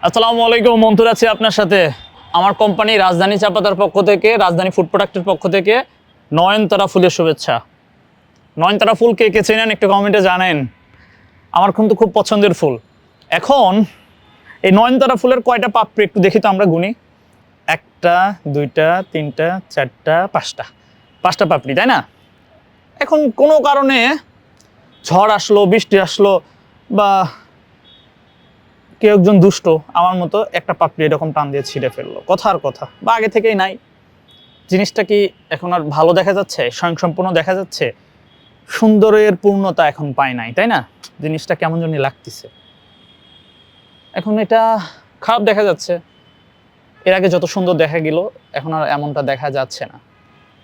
আসসালামু আলাইকুম, মন্টুর আছি আপনার সাথে। আমার কোম্পানি রাজধানী চা পাতার পক্ষ থেকে, রাজধানী ফুড প্রোডাক্টের পক্ষ থেকে নয়নতারা ফুলের শুভেচ্ছা। নয়নতারা ফুল কে কে চেনেন একটু কমেন্টে জানেন। আমার কিন্তু খুব পছন্দের ফুল। এখন এই নয়নতারা ফুলের কয়টা পাপড়ি একটু দেখি তো আমরা গুনি। একটা, দুইটা, তিনটা, চারটা, পাঁচটা পাপড়ি, তাই না? এখন কোনো কারণে ঝড় আসলো, বৃষ্টি আসলো, বা কেউ একজন দুষ্ট আমার মতো একটা পাপড়ি এরকম টান দিয়ে ছিঁড়ে ফেললো, কথার কথা, বা আগে থেকেই নাই। জিনিসটা কি এখন আর ভালো দেখা যাচ্ছে, স্বয়ংসম্পূর্ণ দেখা যাচ্ছে? সুন্দরের পূর্ণতা এখন পায় নাই, তাই না? জিনিসটা কেমন জানি লাগতেছে। এখন এটা খারাপ দেখা যাচ্ছে। এর আগে যত সুন্দর দেখা গেল, এখন আর এমনটা দেখা যাচ্ছে না।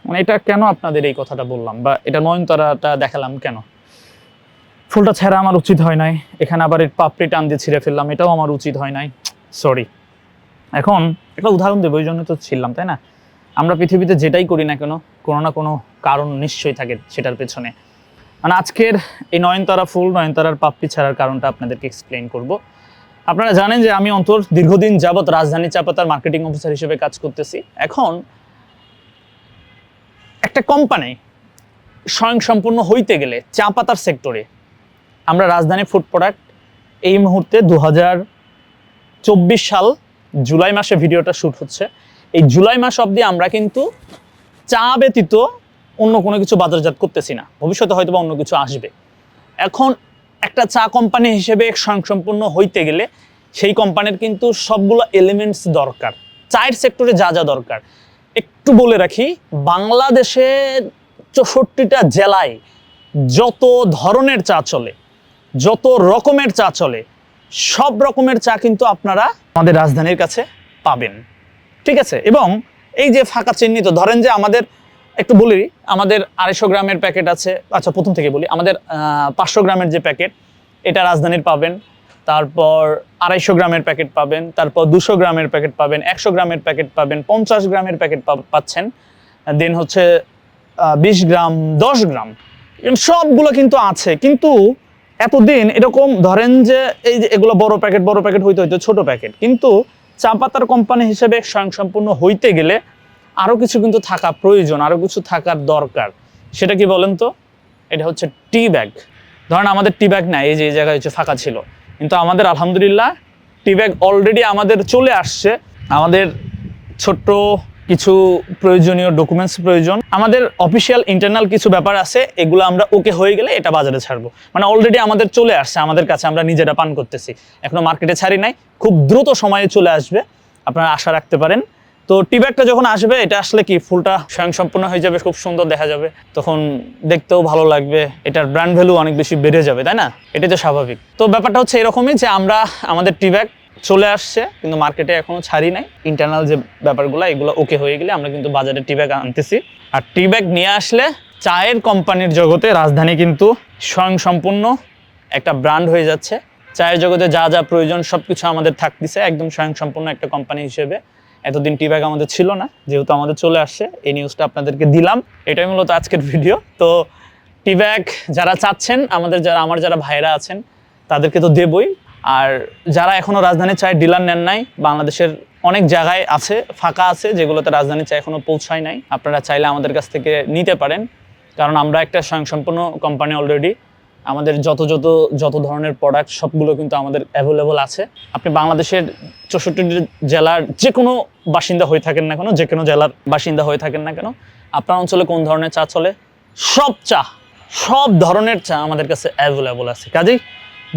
মানে এটা কেন আপনাদের এই কথাটা বললাম, বা এটা নয়নতারাটা দেখালাম কেন? ফুলটা ছেঁড়া আমার উচিত হয় নাই, এখানে আবার এর পাপড়ি টান দিয়ে ছিঁড়ে ফেললাম, এটাও আমার উচিত হয় নাই, সরি। এখন একটা উদাহরণ দেবো, ওই জন্য তো ছিলাম, তাই না? আমরা পৃথিবীতে যেটাই করি না কেন, কোনো না কোনো কারণ নিশ্চয়ই থাকে সেটার পেছনে। মানে আজকের এই নয়নতারা ফুল, নয়নতারার পাপড়ি ছাড়ার কারণটা আপনাদেরকে এক্সপ্লেইন করব। আপনারা জানেন যে আমি অন্তর দীর্ঘদিন যাবৎ রাজধানী চা পাতার মার্কেটিং অফিসার হিসেবে কাজ করতেছি। এখন একটা কোম্পানি স্বয়ংসম্পূর্ণ হইতে গেলে চা পাতার সেক্টরে, আমরা রাজধানী ফুড প্রোডাক্ট এই মুহূর্তে 2024 সাল জুলাই মাসে ভিডিওটা শ্যুট হচ্ছে। এই জুলাই মাস অবধি আমরা কিন্তু চা ব্যতীত অন্য কোনো কিছু বাজারজাত করতেছি না। ভবিষ্যতে হয়তো বা অন্য কিছু আসবে। এখন একটা চা কোম্পানি হিসেবে স্বয়ংসম্পূর্ণ হইতে গেলে সেই কোম্পানির কিন্তু সবগুলো এলিমেন্টস দরকার। চায়ের সেক্টরে যা যা দরকার একটু বলে রাখি। বাংলাদেশের 64টা জেলায় যত ধরনের চা চলে, যত রকমের চা চলে, সব রকমের চা কিন্তু আপনারা আমাদের রাজধানীর কাছে পাবেন, ঠিক আছে? এবং এই যে ফাঁকা চিহ্নিত, ধরেন যে আমাদের একটু বলি, আমাদের 250 গ্রামের প্যাকেট আছে। আচ্ছা, প্রথম থেকে বলি, আমাদের 500 গ্রামের যে প্যাকেট, এটা রাজধানীর পাবেন। তারপর 250 গ্রামের প্যাকেট পাবেন, তারপর 200 গ্রামের প্যাকেট পাবেন, 100 গ্রামের প্যাকেট পাবেন, 50 গ্রামের প্যাকেট পাচ্ছেন, দেন হচ্ছে 20 গ্রাম, 10 গ্রাম, সবগুলো কিন্তু আছে। কিন্তু এতদিন এরকম ধরেন যে এই যে এগুলো বড় প্যাকেট হইতে হইতে ছোট প্যাকেট, কিন্তু চা পাতার কোম্পানি হিসেবে স্বয়ংসম্পূর্ণ হইতে গেলে আরো কিছু কিন্তু থাকা প্রয়োজন, আরো কিছু থাকার দরকার। সেটা কি বলেন তো? এটা হচ্ছে টি ব্যাগ। ধরেন আমাদের টি ব্যাগ নাই, এই যে এই জায়গায় হচ্ছে ফাঁকা ছিল, কিন্তু আমাদের আলহামদুলিল্লাহ টি ব্যাগ অলরেডি আমাদের চলে আসছে। আমাদের ছোট্ট কিছু প্রয়োজনীয় ডকুমেন্টস প্রয়োজন, আমাদের অফিসিয়াল ইন্টারনাল কিছু ব্যাপার আছে, এগুলো আমরা ওকে হয়ে গেলে এটা বাজারে ছাড়বো। মানে অলরেডি আমাদের চলে আসছে আমাদের কাছে, আমরা নিজেরা পান করতেছি, এখনো মার্কেটে ছাড়ি নাই। খুব দ্রুত সময়ে চলে আসবে, আপনারা আশা রাখতে পারেন। তো টি ব্যাগটা যখন আসবে, এটা আসলে কি ফুলটা স্বয়ংসম্পূর্ণ হয়ে যাবে, খুব সুন্দর দেখা যাবে, তখন দেখতেও ভালো লাগবে, এটার ব্র্যান্ড ভ্যালু অনেক বেশি বেড়ে যাবে, তাই না? এটা তো স্বাভাবিক। তো ব্যাপারটা হচ্ছে এরকমই যে আমরা আমাদের টি ব্যাগ চলে আসছে, কিন্তু মার্কেটে এখনো ছাড়ি নাই। ইন্টারনাল যে ব্যাপারগুলো, এগুলো ওকে হয়ে গেলে আমরা কিন্তু বাজারে টি ব্যাগ আনতেছি। আর টি ব্যাগ নিয়ে আসলে চায়ের কোম্পানির জগতে রাজধানী কিন্তু স্বয়ংসম্পূর্ণ একটা ব্র্যান্ড হয়ে যাচ্ছে। চায়ের জগতে যা যা প্রয়োজন সবকিছু আমাদের থাকতেছে একদম স্বয়ংসম্পূর্ণ একটা কোম্পানি হিসেবে। এতদিন টি ব্যাগ আমাদের ছিল না, যেহেতু আমাদের চলে আসছে, এই নিউজটা আপনাদেরকে দিলাম। এটাই মূলত আজকের ভিডিও। তো টি ব্যাগ যারা চাচ্ছেন, আমার যারা ভাইরা আছেন তাদেরকে তো দেবই। আর যারা এখনো রাজধানী চায়ের ডিলার নেন নাই, বাংলাদেশের অনেক জায়গায় আছে, ফাঁকা আছে, যেগুলোতে রাজধানী চা এখনো পৌঁছায় নাই, আপনারা চাইলে আমাদের কাছ থেকে নিতে পারেন। কারণ আমরা একটা স্বয়ংসম্পূর্ণ কোম্পানি অলরেডি। আমাদের যত ধরনের প্রোডাক্ট সবগুলো কিন্তু আমাদের অ্যাভেলেবল আছে। আপনি বাংলাদেশের 64 জেলার যে কোনো বাসিন্দা হয়ে থাকেন না কেন, যে কোনো জেলার বাসিন্দা হয়ে থাকেন না কেন, আপনার অঞ্চলে কোন ধরনের চা চলে, সব ধরনের চা আমাদের কাছে অ্যাভেলেবল আছে। কাজেই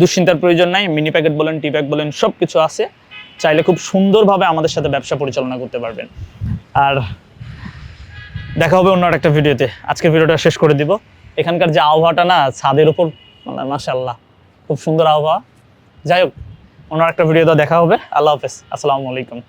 দুশ্চিন্তার প্রয়োজন নাই। মিনি প্যাকেট বলেন, টি ব্যাগ বলেন, সব কিছু আছে। চাইলে খুব সুন্দরভাবে আমাদের সাথে ব্যবসা পরিচালনা করতে পারবেন। আর দেখা হবে অন্য একটা ভিডিওতে। আজকের ভিডিওটা শেষ করে দিব। এখানকার যে আবহাওয়াটা না, ছাদের উপর মাশাআল্লাহ খুব সুন্দর আবহাওয়া। যাই হোক, অন্য একটা ভিডিওতে দেখা হবে। আল্লাহ হাফেজ, আসসালামু আলাইকুম।